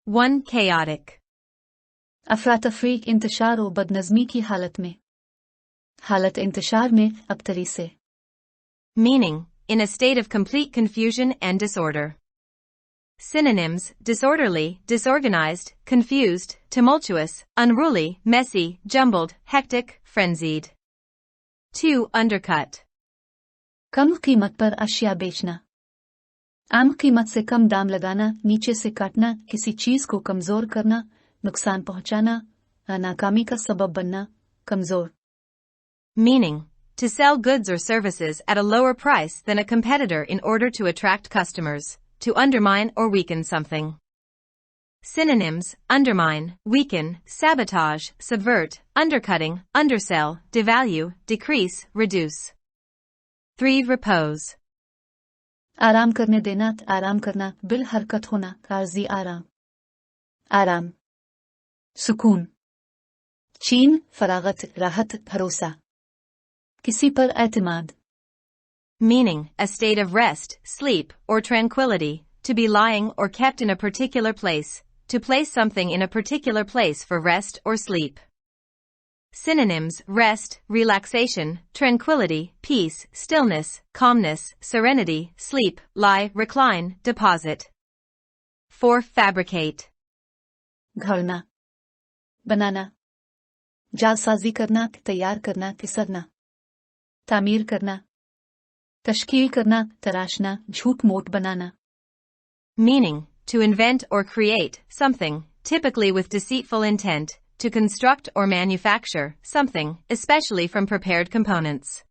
1. Chaotic. अफरा-तफरी इंतशार और बदनज़मी की हालत में. हालत इंतशार में अबतरी से. Meaning, in a state of complete confusion and disorder. Synonyms: disorderly, disorganized, confused, tumultuous, unruly, messy, jumbled, hectic, frenzied. 2. Undercut. कम कीमत पर अशिया बेचना. आम कीमत से कम दाम लगाना, नीचे से काटना, किसी चीज को कमजोर करना, नुकसान पहुंचाना, नाकामी का सबब बनना, कमजोर. Meaning, to sell goods or services at a lower price than a competitor in order to attract customers, to undermine or weaken something. Synonyms: undermine, weaken, sabotage, subvert, undercutting, undersell, devalue, decrease, reduce. 3. Repose. आराम करने देना, आराम करना, bill हरकत होना, आर्जी आराम. आराम. सुकून. चीन, फरागत, राहत, भरोसा. किसी पर एतमाद. Meaning, a state of rest, sleep, or tranquility, to be lying or kept in a particular place, to place something in a particular place for rest or sleep. Synonyms: rest, relaxation, tranquility, peace, stillness, calmness, serenity, sleep, lie, recline, deposit. 4. Fabricate. घड़ना. बनाना. जालसाजी करना, तैयार करना, किसरना. तामीर करना. तश्कील करना, तराशना, झूठ मोट बनाना. Meaning, to invent or create something, typically with deceitful intent, to construct or manufacture something, especially from prepared components.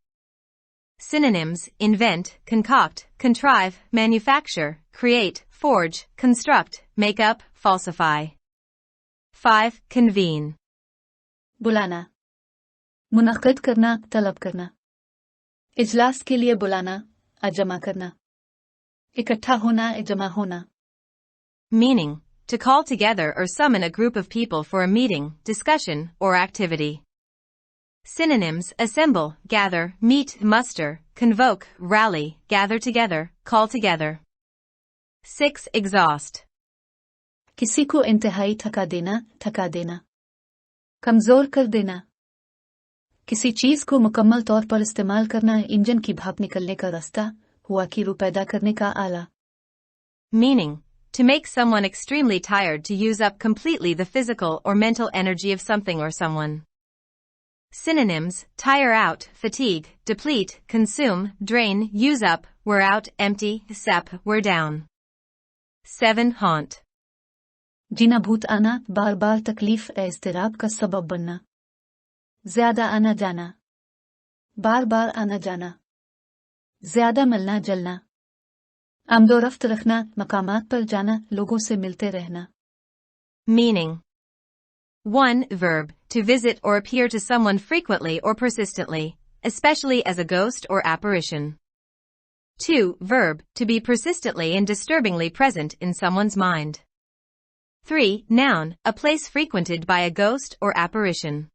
Synonyms: invent, concoct, contrive, manufacture, create, forge, construct, make up, falsify. 5. Convene. बुलाना. मुनक़िद करना, तलब करना. इजलास के लिए बुलाना, अजमा करना. इकट्ठा होना, जमा होना. Meaning, to call together or summon a group of people for a meeting, discussion, or activity. Synonyms: assemble, gather, meet, muster, convoke, rally, gather together, call together. 6. Exhaust. किसी को इंतहाई थका देना, थका देना. कमजोर कर देना. किसी चीज को मुकम्मल तौर पर इस्तेमाल करना, इंजन की भाप निकलने का रास्ता, हुआ की रू पैदा करने का आला. Meaning, to make someone extremely tired, to use up completely the physical or mental energy of something or someone. Synonyms: tire out, fatigue, deplete, consume, drain, use up, wear out, empty, sap, wear down. 7. Haunt. जीना भूत आना, बार बार तकलीफ ए इज़्तिराब का सबब बनना. ज्यादा आना जाना. बार बार आना जाना. ज्यादा मिलना जलना. आमदोरफ्त रखना, मकामात पर जाना, लोगों से मिलते रहना. Meaning: 1. Verb, to visit or appear to someone frequently or persistently, especially as a ghost or apparition. 2. Verb, to be persistently and disturbingly present in someone's mind. 3. Noun, a place frequented by a ghost or apparition.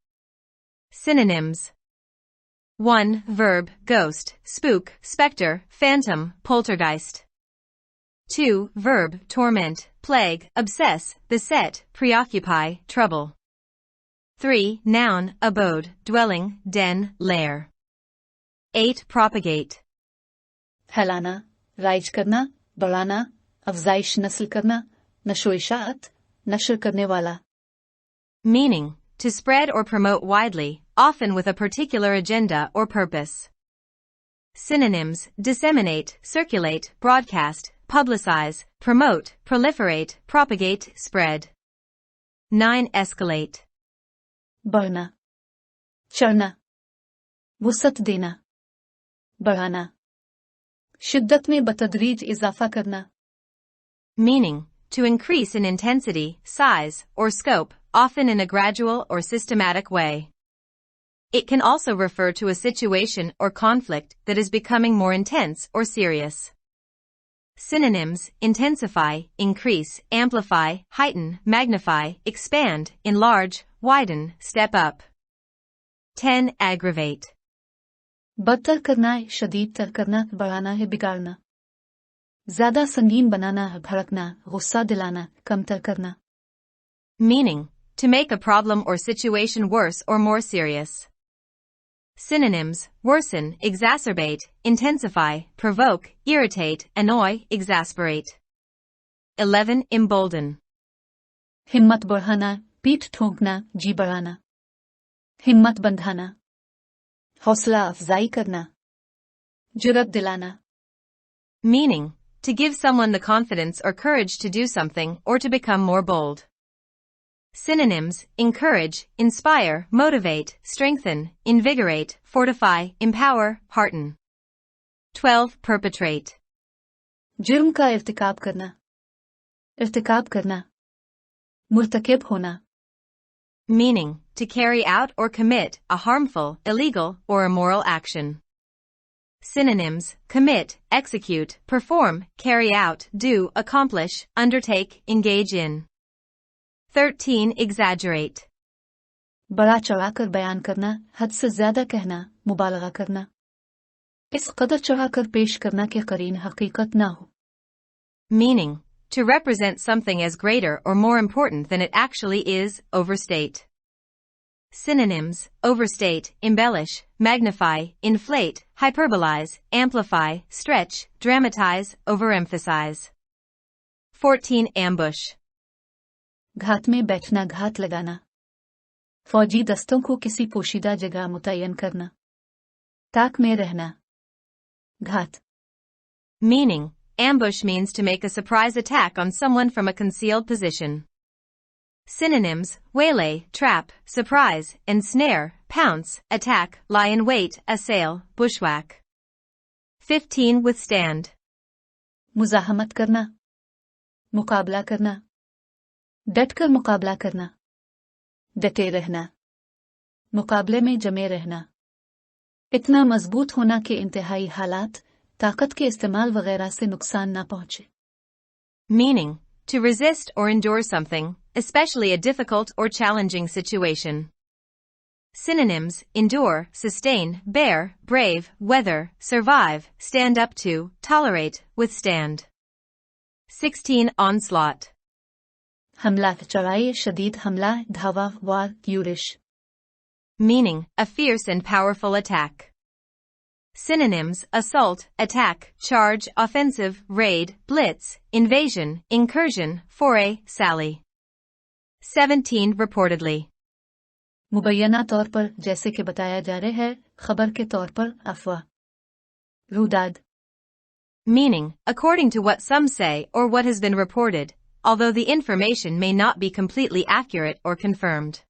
Synonyms: 1. Verb, ghost, spook, specter, phantom, poltergeist. 2. Verb, torment, plague, obsess, beset, preoccupy, trouble. 3. Noun, abode, dwelling, den, lair. 8. Propagate. फैलाना, rise करना, बढ़ाना, अफजाइश नस्ल करना, नशो-इशाअत, नशर करने वाला. Meaning, to spread or promote widely, often with a particular agenda or purpose. Synonyms: disseminate, circulate, broadcast, publicize, promote, proliferate, propagate, spread. 9. Escalate. बढ़ना. चढ़ना. वुसअत देना. बढ़ाना. शिद्दत में बतदरीज इजाफा करना. Meaning, to increase in intensity, size, or scope, often in a gradual or systematic way. It can also refer to a situation or conflict that is becoming more intense or serious. Synonyms: intensify, increase, amplify, heighten, magnify, expand, enlarge, widen, step up. 10. Aggravate. बदतर करना है, शदीद तर करना, बढ़ाना है, बिगाड़ना. ज्यादा संगीन बनाना है, भड़कना, गुस्सा दिलाना, कमतर करना. Meaning, to make a problem or situation worse or more serious. Synonyms: worsen, exacerbate, intensify, provoke, irritate, annoy, exasperate. 11. Embolden. हिम्मत बढ़ाना, पीठ ठोंकना, जी बढ़ाना. हिम्मत बंधाना. हौसला अफजाई करना. जुर्रत दिलाना. Meaning, to give someone the confidence or courage to do something or to become more bold. Synonyms: encourage, inspire, motivate, strengthen, invigorate, fortify, empower, hearten. 12. Perpetrate. जुर्म का इर्तिकाब करना. इर्तिकाब करना. मुर्तकिब होना. Meaning, to carry out or commit a harmful, illegal, or immoral action. Synonyms: commit, execute, perform, carry out, do, accomplish, undertake, engage in. 13. Exaggerate. बड़ा चढ़ाकर बयान करना, हद से ज्यादा कहना, मुबालगा करना. इस कदर चढ़ाकर पेश करना कि करीन हकीकत ना हो. Meaning, to represent something as greater or more important than it actually is, overstate. Synonyms: overstate, embellish, magnify, inflate, hyperbolize, amplify, stretch, dramatize, overemphasize. 14. Ambush. घात में बैठना, घात लगाना. फौजी दस्तों को किसी पोशीदा जगह मुतय्यन करना. ताक में रहना. घात. Meaning, ambush means to make a surprise attack on someone from a concealed position. Synonyms: waylay, trap, surprise, ensnare, pounce, attack, lie in wait, assail, bushwhack. 15. Withstand. मुजाहमत करना. मुकाबला करना. डटकर मुकाबला करना. डटे रहना. मुकाबले में जमे रहना. इतना मजबूत होना कि इंतहाई हालात, ताकत के इस्तेमाल वगैरह से नुकसान ना पहुंचे. Meaning, to resist or endure something, especially a difficult or challenging situation. Synonyms: endure, sustain, bear, brave, weather, survive, stand up to, tolerate, withstand. 16. Onslaught. हमला, चढ़ाई, शदीद हमला, धावा, वार, यूरिश. Meaning, a fierce and powerful attack. Synonyms: assault, attack, charge, offensive, raid, blitz, invasion, incursion, foray, sally. 17. Reportedly. मुबैना तौर पर, जैसे कि बताया जा रहा है, खबर के तौर पर, अफवाह. रुदाद. Meaning, according to what some say or what has been reported, although the information may not be completely accurate or confirmed.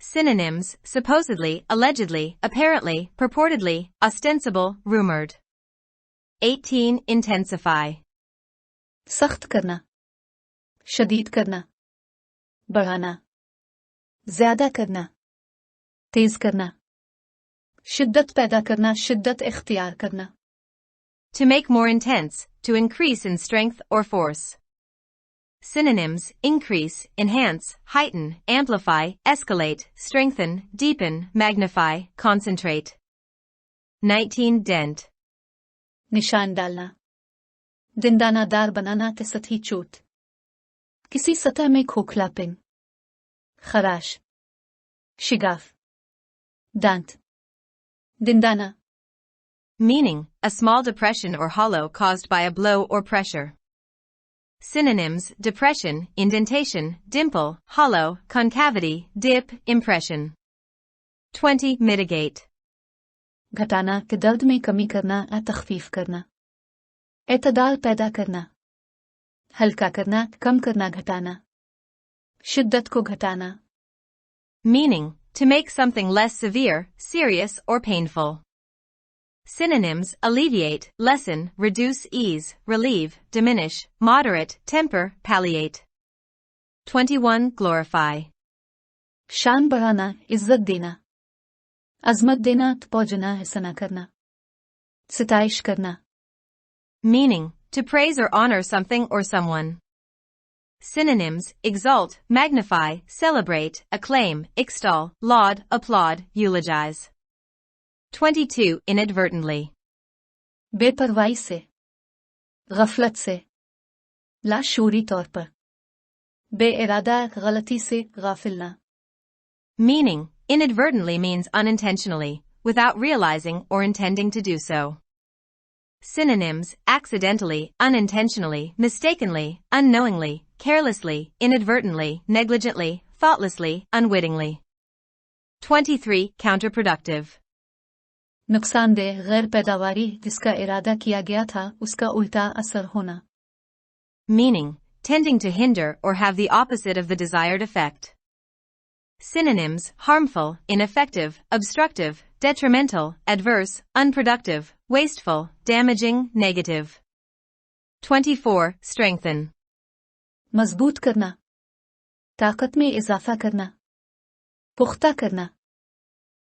Synonyms: supposedly, allegedly, apparently, purportedly, ostensible, rumored. 18. Intensify. सख्त करना. शदीद करना. बढ़ाना. ज्यादा करना. तेज करना. शिद्दत पैदा करना, शिद्दत इख्तियार करना. To make more intense, to increase in strength or force. Synonyms: increase, enhance, heighten, amplify, escalate, strengthen, deepen, magnify, concentrate. 19. Dent. निशान डालना. दिनदानादार बनाना ते सतही चोट. किसी सतह में खोखलापन. खराश. शिगाफ. दांत. दिनदाना. Meaning, a small depression or hollow caused by a blow or pressure. Synonyms: depression, indentation, dimple, hollow, concavity, dip, impression. 20. Mitigate. घटाना के दर्द में कमी करना या तखफीफ करना. एतदाल पैदा करना. हल्का करना, कम करना, घटाना. शिद्दत को घटाना. Meaning, to make something less severe, serious, or painful. Synonyms: alleviate, lessen, reduce, ease, relieve, diminish, moderate, temper, palliate. 21. Glorify. शान बढ़ाना, इज्जत देना. अजमत देना, तपौजना है सना करना. सिताइश करना. Meaning, to praise or honor something or someone. Synonyms: exalt, magnify, celebrate, acclaim, extol, laud, applaud, eulogize. 22. Inadvertently. बेपरवाही से. गफलत से. लाशूरी तौर पर. बेइरादा गलती से गाफिलना. Meaning, inadvertently means unintentionally, without realizing or intending to do so. Synonyms: accidentally, unintentionally, mistakenly, unknowingly, carelessly, inadvertently, negligently, thoughtlessly, unwittingly. 23. Counterproductive. नुकसानदेह गैर पैदावारी जिसका इरादा किया गया था उसका उल्टा असर होना. Meaning, tending to hinder or have the opposite of the desired effect. Synonyms: harmful, ineffective, obstructive, detrimental, adverse, unproductive, wasteful, damaging, negative. 24. Strengthen. मजबूत करना, ताकत में इजाफा करना, पुख्ता करना,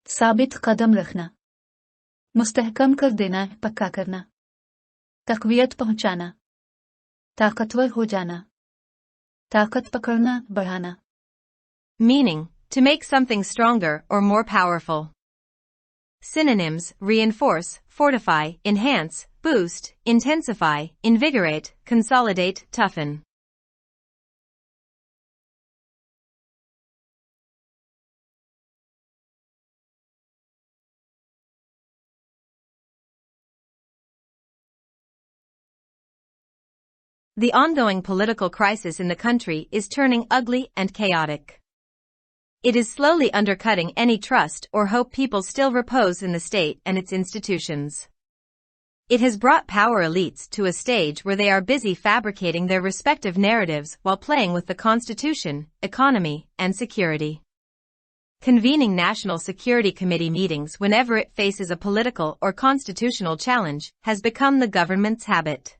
साबित कदम रखना, मुस्तहकम कर देना, पक्का करना, तकवीयत पहुंचाना, ताकतवर हो जाना, ताकत पकड़ना, बढ़ाना. Meaning, to make something stronger or more powerful. Synonyms: reinforce, fortify, enhance, boost, intensify, invigorate, consolidate, toughen. The ongoing political crisis in the country is turning ugly and chaotic. It is slowly undercutting any trust or hope people still repose in the state and its institutions. It has brought power elites to a stage where they are busy fabricating their respective narratives while playing with the constitution, economy, and security. Convening National Security Committee meetings whenever it faces a political or constitutional challenge has become the government's habit.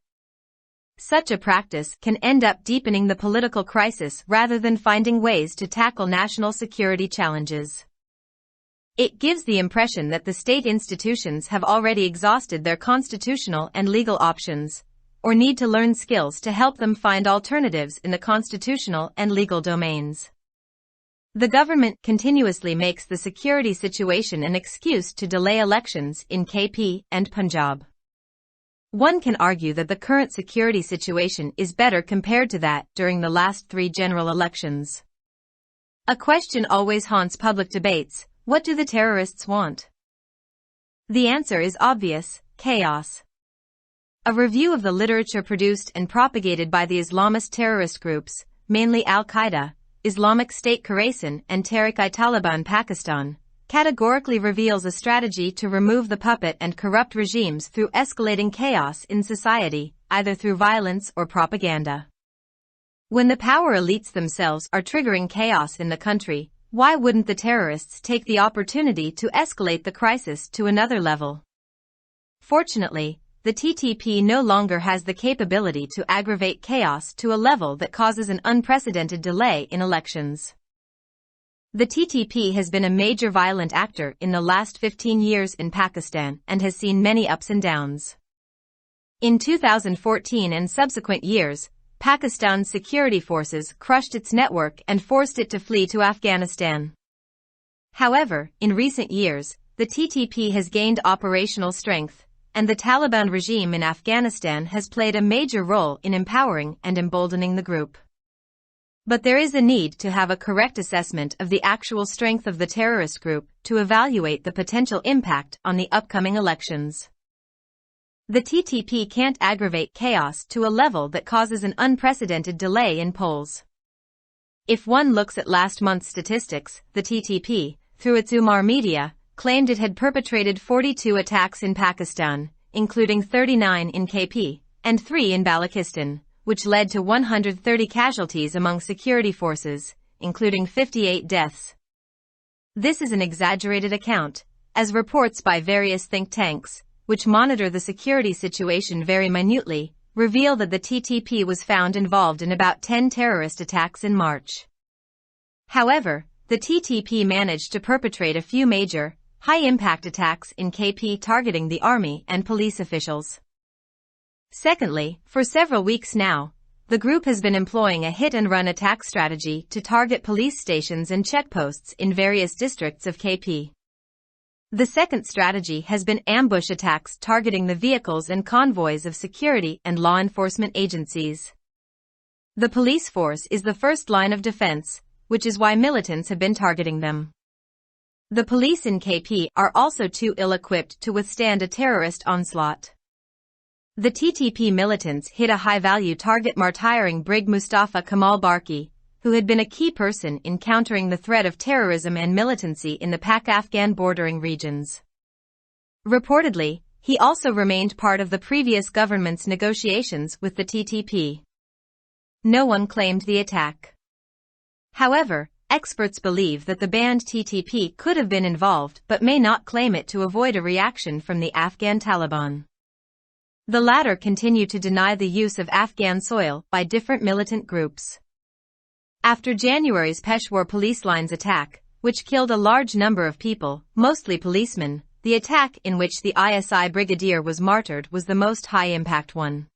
Such a practice can end up deepening the political crisis rather than finding ways to tackle national security challenges. It gives the impression that the state institutions have already exhausted their constitutional and legal options, or need to learn skills to help them find alternatives in the constitutional and legal domains. The government continuously makes the security situation an excuse to delay elections in KP and Punjab. One can argue that the current security situation is better compared to that during the last 3 general elections. A question always haunts public debates: what do the terrorists want? The answer is obvious: chaos. A review of the literature produced and propagated by the Islamist terrorist groups, mainly Al-Qaeda, Islamic State Khorasan and Tehrik-i-Taliban Pakistan, categorically reveals a strategy to remove the puppet and corrupt regimes through escalating chaos in society, either through violence or propaganda. When the power elites themselves are triggering chaos in the country, why wouldn't the terrorists take the opportunity to escalate the crisis to another level? Fortunately, the TTP no longer has the capability to aggravate chaos to a level that causes an unprecedented delay in elections. The TTP has been a major violent actor in the last 15 years in Pakistan and has seen many ups and downs. In 2014 and subsequent years, Pakistan's security forces crushed its network and forced it to flee to Afghanistan. However, in recent years, the TTP has gained operational strength, and the Taliban regime in Afghanistan has played a major role in empowering and emboldening the group. But there is a need to have a correct assessment of the actual strength of the terrorist group to evaluate the potential impact on the upcoming elections. The TTP can't aggravate chaos to a level that causes an unprecedented delay in polls. If one looks at last month's statistics, the TTP, through its Umar media, claimed it had perpetrated 42 attacks in Pakistan, including 39 in KP, and 3 in Balochistan, which led to 130 casualties among security forces, including 58 deaths. This is an exaggerated account, as reports by various think tanks, which monitor the security situation very minutely, reveal that the TTP was found involved in about 10 terrorist attacks in March. However, the TTP managed to perpetrate a few major, high-impact attacks in KP targeting the army and police officials. Secondly, for several weeks now, the group has been employing a hit-and-run attack strategy to target police stations and checkposts in various districts of KP. The second strategy has been ambush attacks targeting the vehicles and convoys of security and law enforcement agencies. The police force is the first line of defense, which is why militants have been targeting them. The police in KP are also too ill-equipped to withstand a terrorist onslaught. The TTP militants hit a high-value target, martyring Brig Mustafa Kamal Barki, who had been a key person in countering the threat of terrorism and militancy in the Pak-Afghan bordering regions. Reportedly, he also remained part of the previous government's negotiations with the TTP. No one claimed the attack. However, experts believe that the banned TTP could have been involved but may not claim it to avoid a reaction from the Afghan Taliban. The latter continue to deny the use of Afghan soil by different militant groups. After January's Peshawar police lines attack, which killed a large number of people, mostly policemen, the attack in which the ISI brigadier was martyred was the most high-impact one.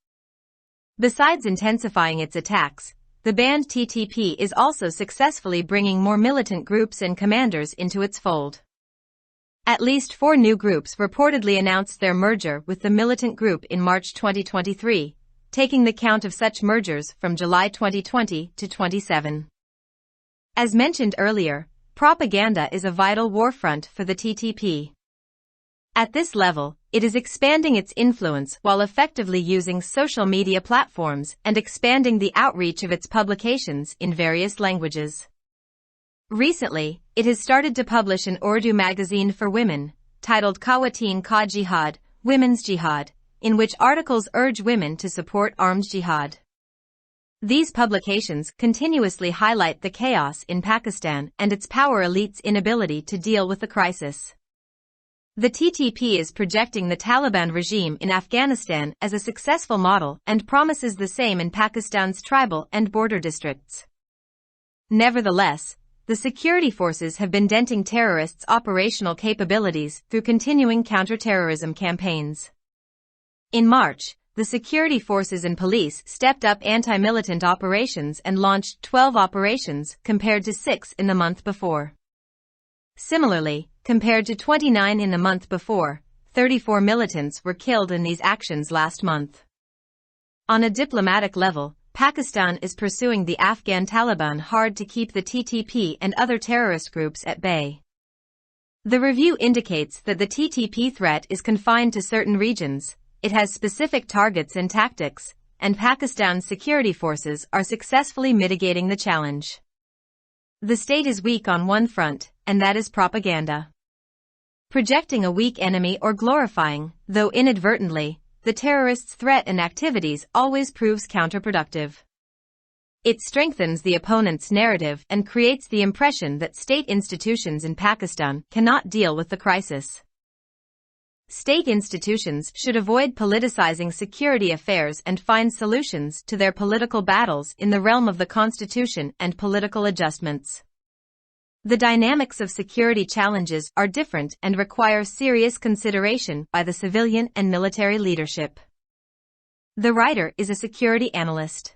Besides intensifying its attacks, the banned TTP is also successfully bringing more militant groups and commanders into its fold. At least 4 new groups reportedly announced their merger with the militant group in March 2023, taking the count of such mergers from July 2020 to 27. As mentioned earlier, propaganda is a vital war front for the TTP. At this level, it is expanding its influence while effectively using social media platforms and expanding the outreach of its publications in various languages. Recently, it has started to publish an Urdu magazine for women, titled Khawateen Ka Jihad, Women's Jihad, in which articles urge women to support armed jihad. These publications continuously highlight the chaos in Pakistan and its power elite's inability to deal with the crisis. The TTP is projecting the Taliban regime in Afghanistan as a successful model and promises the same in Pakistan's tribal and border districts. Nevertheless, the security forces have been denting terrorists' operational capabilities through continuing counterterrorism campaigns. In March, the security forces and police stepped up anti-militant operations and launched 12 operations compared to 6 in the month before. Similarly, compared to 29 in the month before, 34 militants were killed in these actions last month. On a diplomatic level, Pakistan is pursuing the Afghan Taliban hard to keep the TTP and other terrorist groups at bay. The review indicates that the TTP threat is confined to certain regions, it has specific targets and tactics, and Pakistan's security forces are successfully mitigating the challenge. The state is weak on one front, and that is propaganda. Projecting a weak enemy or glorifying, though inadvertently, the terrorists' threat and activities always proves counterproductive. It strengthens the opponent's narrative and creates the impression that state institutions in Pakistan cannot deal with the crisis. State institutions should avoid politicizing security affairs and find solutions to their political battles in the realm of the constitution and political adjustments. The dynamics of security challenges are different and require serious consideration by the civilian and military leadership. The writer is a security analyst.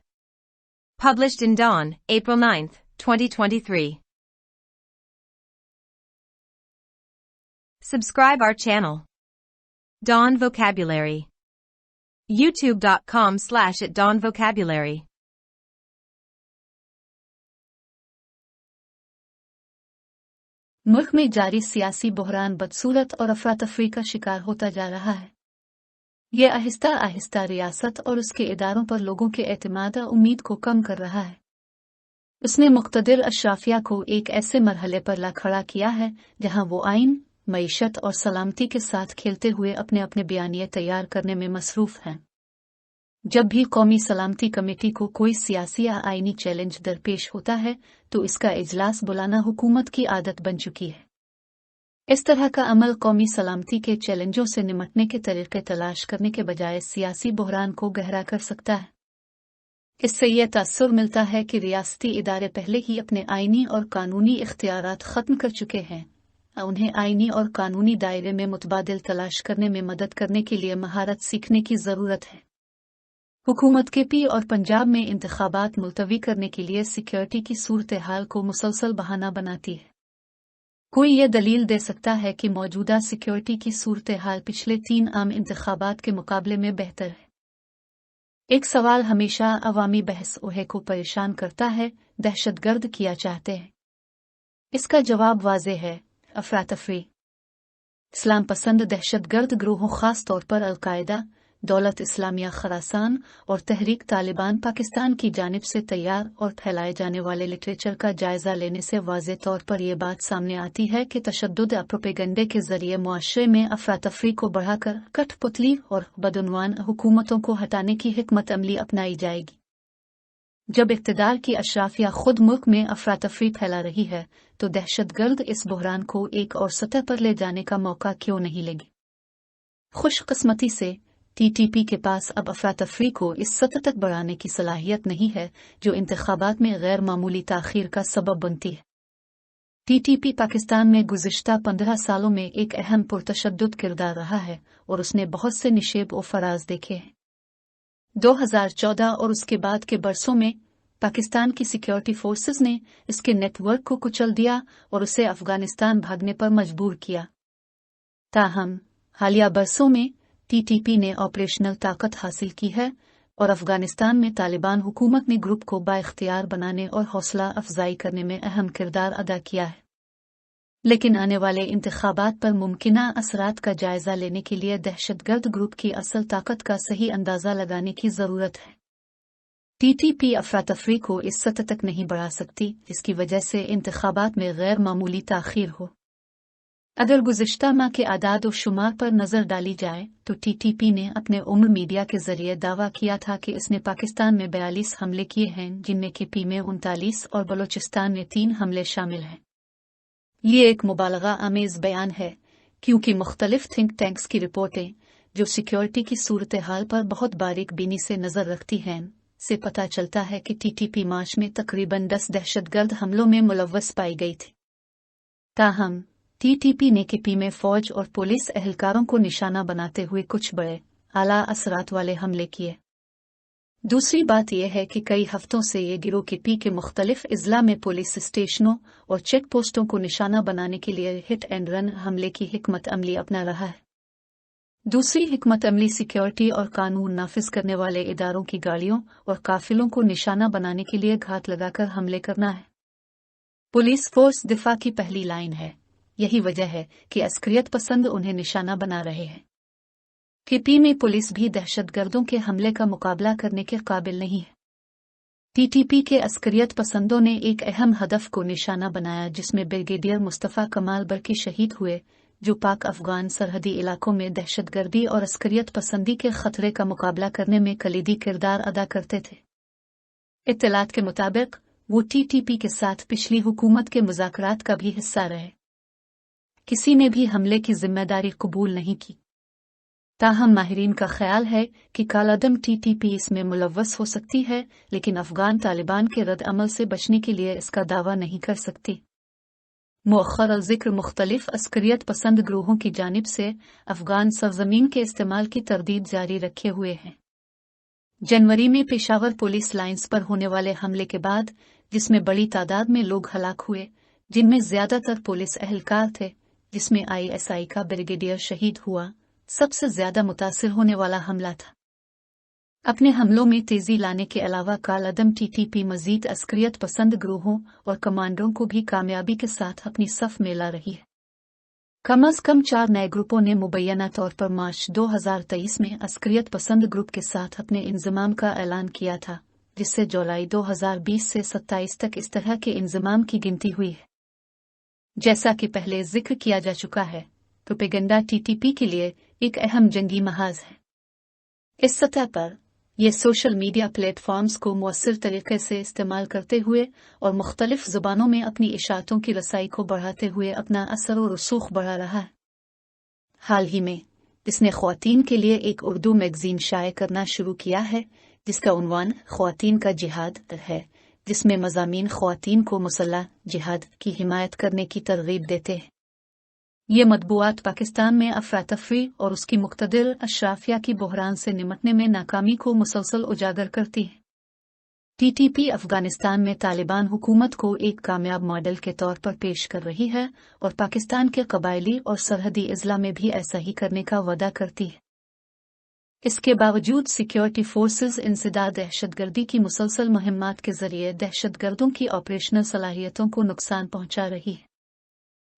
Published in Dawn, April 9, 2023. Subscribe our channel. Dawn Vocabulary. YouTube.com/@DawnVocabulary. मुल्क में जारी सियासी बहरान बदसूरत और अफरा तफरी का शिकार होता जा रहा है। ये आहिस्ता आहिस्ता रियासत और उसके इदारों पर लोगों के एतमाद और उम्मीद को कम कर रहा है। उसने मुक़्तदिर अशराफिया को एक ऐसे मरहले पर ला खड़ा किया है जहां वो आइन, मईशत और सलामती के साथ खेलते हुए अपने अपने बयानिए तैयार करने में मसरूफ हैं। जब भी कौमी सलामती कमेटी को कोई सियासी या आईनी चैलेंज दरपेश होता है तो इसका इजलास बुलाना हुकूमत की आदत बन चुकी है। इस तरह का अमल कौमी सलामती के चैलेंजों से निमटने के तरीके तलाश करने के बजाय सियासी बहरान को गहरा कर सकता है। इससे यह तासुर मिलता है कि रियासती इदारे पहले ही अपने आईनी और कानूनी इख्तियारात ख़त्म कर चुके हैं। उन्हें आईनी और कानूनी दायरे में मुतबादिल तलाश करने में मदद करने के लिए महारत सीखने की ज़रूरत है। हुकूमत केपी और पंजाब में इंतखाबात मुलतवी करने के लिए सिक्योरिटी की सूरत हाल को मुसलसल बहाना बनाती है। कोई ये दलील दे सकता है कि मौजूदा सिक्योरिटी की सूरत हाल पिछले 3 आम इंतखाबात के मुकाबले में बेहतर है? एक सवाल हमेशा अवामी बहस ओहे को परेशान करता है, दहशतगर्द किया चाहते हैं। इसका जवाब वाज़ेह है, अफरातफरी। इस्लाम पसंद दहशतगर्द ग्रोहों खास तौर पर अलकायदा, दौलत इस्लामिया खरासान और तहरीक तालिबान पाकिस्तान की जानिब से तैयार और फैलाए जाने वाले लिटरेचर का जायजा लेने से वाज़ेह तौर पर यह बात सामने आती है कि तशद्दुद प्रोपेगेंडे के जरिए मुआशरे में अफरातफरी को बढ़ाकर कठपुतली और बदउनवान हुकूमतों को हटाने की हिकमत अमली अपनाई जाएगी। जब इक़्तिदार की अशराफिया खुद मुल्क में अफरातफरी फैला रही है तो दहशतगर्द इस बहरान को एक और सतह पर ले जाने का मौका क्यों नहीं लेगी। खुशकिस्मती से TTP के पास अब अफरातफरी को इस सतह तक बढ़ाने की सलाहियत नहीं है जो इंतखाबात में गैर मामूली ताख़ीर का सबब बनती है। TTP पाकिस्तान में गुज़िश्ता 15 सालों में एक अहम पुरतशद्दुद किरदार रहा है और उसने बहुत से निशेब व फराज देखे हैं। 2014 और उसके बाद के बरसों में पाकिस्तान की सिक्योरिटी फोर्सेस ने इसके नेटवर्क को कुचल दिया और उसे अफगानिस्तान भागने पर मजबूर किया। ताहम हालिया बरसों में TTP ने ऑपरेशनल ताकत हासिल की है और अफगानिस्तान में तालिबान हुकूमत ने ग्रुप को बाइख्तियार बनाने और हौसला अफजाई करने में अहम किरदार अदा किया है। लेकिन आने वाले इंतखाबात पर मुमकिना असरात का जायजा लेने के लिए दहशतगर्द ग्रुप की असल ताकत का सही अंदाजा लगाने की जरूरत है। TTP अफरातफरी को इस सतह तक नहीं बढ़ा सकती जिसकी वजह से इंतखाबात में गैर मामूली ताख़ीर हो। अगर गुज़िश्ता माह के आदाद और शुमार पर नज़र डाली जाए तो TTP ने अपने उम्र मीडिया के जरिए दावा किया था कि इसने पाकिस्तान में 42 हमले किए हैं जिनमें KP में 39 और बलोचिस्तान में 3 हमले शामिल हैं। ये एक मुबालगा आमेज बयान है क्योंकि मुख्तलिफ थिंक टैंक्स की रिपोर्टें जो सिक्योरिटी की सूरत हाल पर बहुत बारीक बीनी से नज़र रखती हैं से पता चलता है कि TTP मार्च में तकरीबन 10 दहशतगर्द हमलों में मुलव्वस पाई गई थी। ताहम TTP ने KP में फौज और पुलिस एहलकारों को निशाना बनाते हुए कुछ बड़े आला असरात वाले हमले किए। दूसरी बात यह है कि कई हफ्तों से ये गिरोह KP के मुख्तलिफ इज़ला में पुलिस स्टेशनों और चेक पोस्टों को निशाना बनाने के लिए हिट एंड रन हमले की हिकमत अमली अपना रहा है। दूसरी हिकमत अमली सिक्योरिटी और कानून नाफिज करने वाले इदारों की गाड़ियों और काफिलों को निशाना बनाने के लिए घात लगाकर हमले करना है। पुलिस फोर्स दिफा की पहली लाइन है, यही वजह है कि अस्करियत पसंद उन्हें निशाना बना रहे हैं। KP में पुलिस भी दहशतगर्दों के हमले का मुकाबला करने के काबिल नहीं है। TTP के अस्करियत पसंदों ने एक अहम हदफ को निशाना बनाया जिसमें ब्रिगेडियर मुस्तफ़ा कमाल बर्की शहीद हुए जो पाक अफगान सरहदी इलाकों में दहशतगर्दी और अस्करियत पसंदी के खतरे का मुकाबला करने में कलीदी किरदार अदा करते थे। इत्तलात के मुताबिक वो TTP के साथ पिछली हुकूमत के मुज़ाकरात का भी हिस्सा रहे। किसी ने भी हमले की जिम्मेदारी कबूल नहीं की। ताहम माहिरीन का ख्याल है कि कालादम TTP इसमें मुलव्वस हो सकती है लेकिन अफगान तालिबान के रद्द अमल से बचने के लिए इसका दावा नहीं कर सकती। मुअख्खर ज़िक्र मुख्तलिफ अस्करियत पसंद ग्रोहों की जानिब से अफगान सरजमीन के इस्तेमाल की तरदीद जारी रखे हुए हैं। जनवरी में पेशावर पुलिस लाइंस पर होने वाले हमले के बाद जिसमें बड़ी तादाद में लोग हलाक हुए जिनमें ज्यादातर पुलिस एहलकार थे जिसमें ISI का ब्रिगेडियर शहीद हुआ, सबसे ज्यादा मुतासिर होने वाला हमला था। अपने हमलों में तेजी लाने के अलावा कालादम TTP मजीद अस्करियत पसंद ग्रोहों और कमांडरों को भी कामयाबी के साथ अपनी सफ में ला रही है। कम अज कम 4 नए ग्रुपों ने मुबैना तौर पर मार्च 2023 में अस्करियत पसंद ग्रुप के साथ अपने इंजमाम का ऐलान किया था जिससे जुलाई 2020 से 27 तक इस तरह के इंजमाम की गिनती हुई है। जैसा कि पहले जिक्र किया जा चुका है, प्रोपेगेंडा TTP के लिए एक अहम जंगी महाज है। इस सतह पर ये सोशल मीडिया प्लेटफॉर्म्स को मुअस्सिर तरीके से इस्तेमाल करते हुए और मुख्तलिफ ज़ुबानों में अपनी इशातों की रसाई को बढ़ाते हुए अपना असर और रसूख बढ़ा रहा है। हाल ही में इसने ख्वातीन के लिए एक उर्दू मैगजीन शाये करना शुरू किया है जिसका उन्वान ख्वातीन का जिहाद है, जिसमें मज़ामीन ख्वातीन को मुसल्लह जिहाद की हिमायत करने की तरगीब देते हैं। ये मतबूआत पाकिस्तान में अफरातफरी और उसकी मुक़्तदिर अशराफिया की बहरान से निमटने में नाकामी को मुसलसल उजागर करती है। TTP अफगानिस्तान में तालिबान हुकूमत को एक कामयाब मॉडल के तौर पर पेश कर रही है और पाकिस्तान के कबायली और सरहदी इज़ला में भी ऐसा ही करने का वादा करती है। इसके बावजूद सिक्योरिटी फोर्सेस इंसदाद दहशतगर्दी की मुसलसल मुहिम्मात के जरिए दहशतगर्दों की ऑपरेशनल सलाहियतों को नुकसान पहुंचा रही है।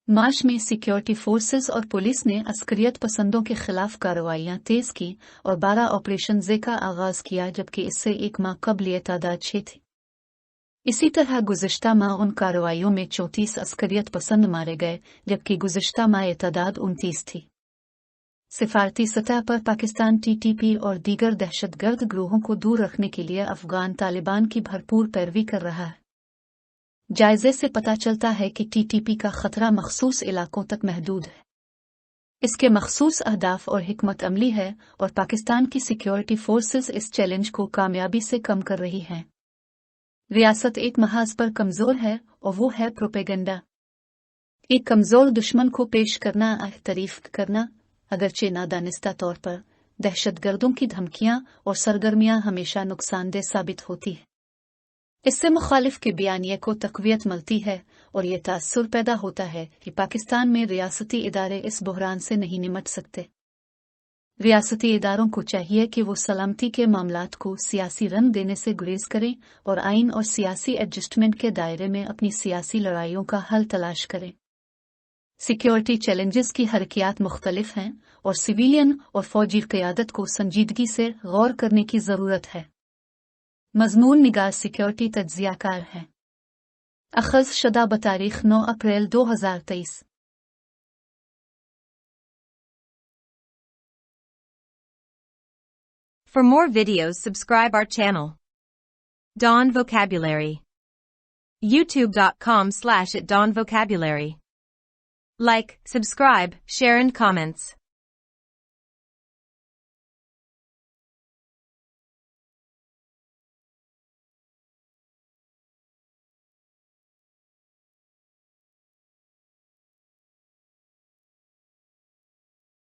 मार्च में सिक्योरिटी फोर्सेस और पुलिस ने अस्करियत पसंदों के खिलाफ कार्रवाइयां तेज की और 12 ऑपरेशन जे का आगाज किया, जबकि इससे एक माह कबल ये तादाद 6 थी। इसी तरह गुज़िश्ता माह उन कार्रवाइयों में 34 अस्करियत पसंद मारे गए, जबकि गुज़िश्ता माह ये तादाद 29 थी। सिफारती सतह पर पाकिस्तान TTP और दीगर दहशतगर्द ग्रोहों को दूर रखने के लिए अफगान तालिबान की भरपूर पैरवी कर रहा है। जायजे से पता चलता है कि TTP का खतरा मखसूस इलाकों तक महदूद है। इसके मखसूस अहदाफ और हिकमत अमली है और पाकिस्तान की सिक्योरिटी फोर्सेस इस चैलेंज को कामयाबी से कम कर रही हैं। रियासत एक महाज पर कमजोर है और वो है प्रोपेगेंडा। एक कमजोर दुश्मन को पेश करना तारीफ करना, अगरचे नादानिस्ता तौर पर, दहशतगर्दों की धमकियां और सरगर्मियां हमेशा नुकसानदेह साबित होती है। इससे मुखालिफ के बयानिए को तक़वियत मिलती है और ये तासुर पैदा होता है कि पाकिस्तान में रियासती इदारे इस बहरान से नहीं निमट सकते। रियासती इदारों को चाहिए कि वो सलामती के मामलात को सियासी रंग देने से गुरेज करें और आइन और सियासी एडजस्टमेंट के दायरे में अपनी सियासी लड़ाइयों का हल तलाश करें। सिक्योरिटी चैलेंजेस की हरकियात मुख्तलिफ हैं और सिविलियन और फौजी क़यादत को संजीदगी से गौर करने की ज़रूरत है। मज़मून निगाह सिक्योरिटी तज्ज़ियाकार है। अख़ज़ शुदा बतारीख़ 9 अप्रैल 2023। For more videos, subscribe our channel. Dawn Vocabulary. YouTube.com/@dawnvocabulary. Like, subscribe, share and comments.